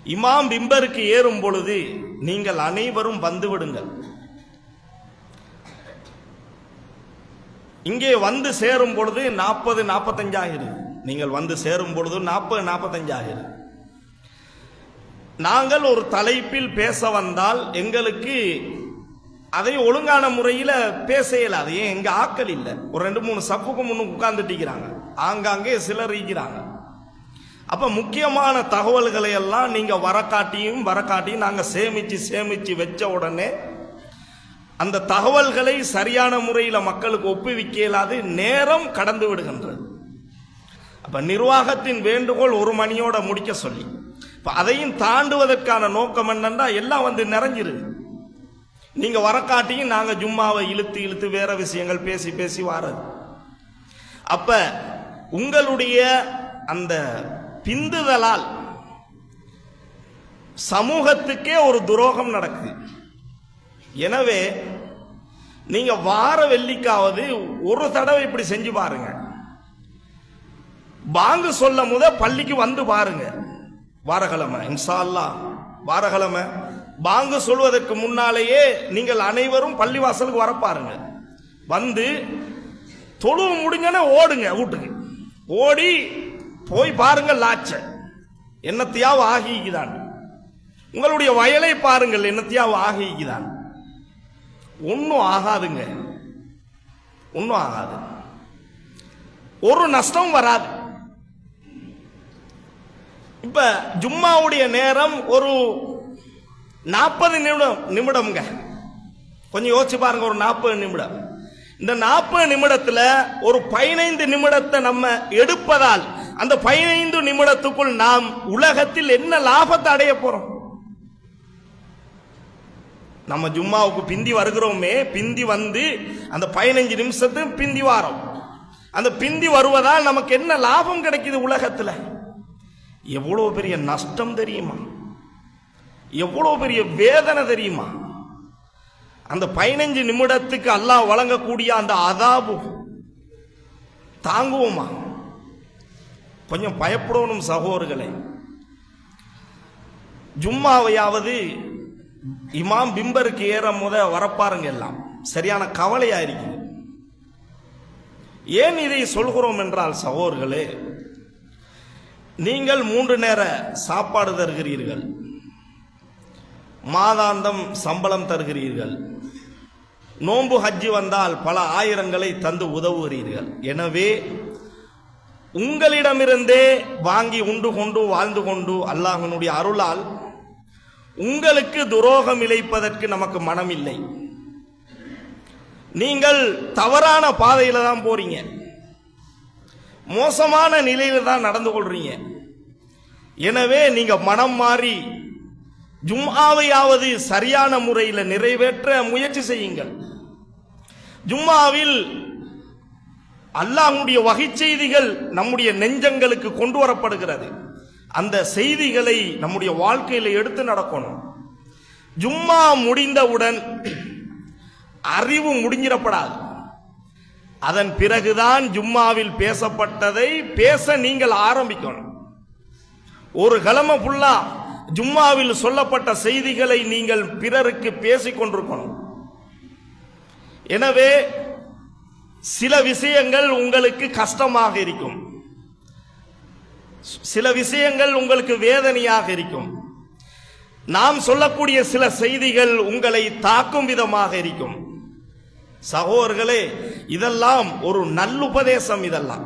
இமாம் மிம்பருக்கு ஏறும் பொழுது நீங்கள் அனைவரும் வந்து விடுங்கள். இங்கே வந்து சேரும் பொழுது 40-45 ஆகிறது. நீங்கள் வந்து சேரும் பொழுது 40-45 ஆகிறது. நாங்கள் ஒரு தலைப்பில் பேச வந்தால் எங்களுக்கு அதை ஒழுங்கான முறையில் பேச இயலாது. ஏன் எங்க ஆக்கள் இல்லை. ஒரு 2-3 சப்புக்கு முன்னுக்கு உட்கார்ந்துட்டு இருக்கிறாங்க, ஆங்காங்கே சிலர் இருக்கிறாங்க. அப்ப முக்கியமான தகவல்களை எல்லாம் நீங்க வரக்காட்டியும் நாங்க சேமிச்சு வச்ச உடனே அந்த தகவல்களை சரியான முறையில் மக்களுக்கு ஒப்புவிக்க இயலாது, நேரம் கடந்து விடுகின்றது. அப்ப நிர்வாகத்தின் வேண்டுகோள் 1 மணியோட முடிக்க சொல்லி, அதையும் தாண்டுவதற்கான நோக்கம் என்னன்னா எல்லாம் வந்து நிறைஞ்சிருது. நீங்க வரக்காட்டியும் நாங்க ஜும்மாவை இழுத்து வேற விஷயங்கள் பேசி வாரது. அப்ப உங்களுடைய அந்த பிந்துதலால் சமூகத்துக்கே ஒரு துரோகம் நடக்குது. எனவே நீங்க வார வெள்ளிக்காவது ஒரு தடவை இப்படி செஞ்சு பாருங்க. பாங்கு சொல்ல முத பள்ளிக்கு வந்து பாருங்க. வாரக்கிழமை இன்ஷா அல்லாஹ் வாரக்கிழமை பாங்கு சொல்வதற்கு முன்னாலேயே நீங்கள் அனைவரும் பள்ளிவாசலுக்கு வர பாருங்க. வந்து தொழுவு முடிஞ்சனே ஓடுங்க, வீட்டுக்கு ஓடி போய் பாருங்க லாச்ச என்னத்தையாவது ஆகிக்குதான். உங்களுடைய வயலை பாருங்கள், என்னத்தையாவது ஆகிக்குதான். ஒன்னும் ஆகாதுங்க, ஒன்னும் ஆகாது, ஒரு நஷ்டம் வராது. இப்ப ஜும்மாவுடைய நேரம் ஒரு 40 நிமிடம்ங்க. கொஞ்சம் யோசிச்சு பாருங்க, ஒரு 40 நிமிடம். இந்த 40 நிமிடத்துல ஒரு 15 நிமிடத்தை நம்ம எடுப்பதால் அந்த 15 நிமிடத்துக்குள் நாம் உலகத்தில் என்ன லாபத்தை அடைய போறோம்? நம்ம ஜும்மாவுக்கு பிந்தி வருகிறோமே, பிந்தி வந்து அந்த 15 நிமிஷத்துக்கு பிந்தி வாரோம். அந்த பிந்தி வருவதால் நமக்கு என்ன லாபம் கிடைக்குது? உலகத்துல எவ்வளவு பெரிய நஷ்டம் தெரியுமா? எவ்வளவு பெரிய வேதனை தெரியுமா? அந்த 15 நிமிடத்துக்கு அல்லாஹ் வழங்கக்கூடிய அந்த அதாபு தாங்குவோமா? கொஞ்சம் பயப்படணும் சகோதரர்களே. ஜும்மாவையாவது இமாம் மிம்பருக்கு ஏற முத வரப்பாருங்க, எல்லாம் சரியான கவலையா இருக்குது. ஏன் இதை சொல்கிறோம் என்றால் சகோதரர்களே, நீங்கள் 3 நேர சாப்பாடு தருகிறீர்கள், மாதாந்தம் சம்பளம் தருகிறீர்கள், நோன்பு ஹஜ்ஜி வந்தால் பல ஆயிரங்களை தந்து உதவுகிறீர்கள். எனவே உங்களிடமிருந்தே வாங்கி உண்டு கொண்டு வாழ்ந்து கொண்டு அல்லாஹ்வினுடைய அருளால் உங்களுக்கு துரோகம் இழைப்பதற்கு நமக்கு மனம் இல்லை. நீங்கள் தவறான பாதையில தான் போறீங்க, மோசமான நிலையில தான் நடந்து கொள்றீங்க. எனவே நீங்க மனம் மாறி ஜும்ஆவையாவது சரியான முறையில் நிறைவேற்ற முயற்சி செய்யுங்கள். ஜும்மாவில் அல்லாஹ்வுடைய வகை செய்திகள் நம்முடைய நெஞ்சங்களுக்கு கொண்டு வரப்படுகிறது. அந்த செய்திகளை நம்முடைய வாழ்க்கையில் எடுத்து நடக்கணும். ஜும்மா முடிந்தவுடன் அறிவு முடிஞ்சிடப்படாது. அதன் பிறகுதான் ஜும்மாவில் பேசப்பட்டதை பேச நீங்கள் ஆரம்பிக்கணும். ஒரு கிழமை ஃபுல்லா ஜும்மாவில் சொல்லப்பட்ட செய்திகளை நீங்கள் பிறருக்கு பேசிக் கொண்டிருக்கணும். எனவே சில விஷயங்கள் உங்களுக்கு கஷ்டமாக இருக்கும், சில விஷயங்கள் உங்களுக்கு வேதனையாக இருக்கும். நாம் சொல்லக்கூடிய சில செய்திகள் உங்களை தாக்கும் விதமாக இருக்கும். சகோதரர்களே, இதெல்லாம் ஒரு நல்லுபதேசம். இதெல்லாம்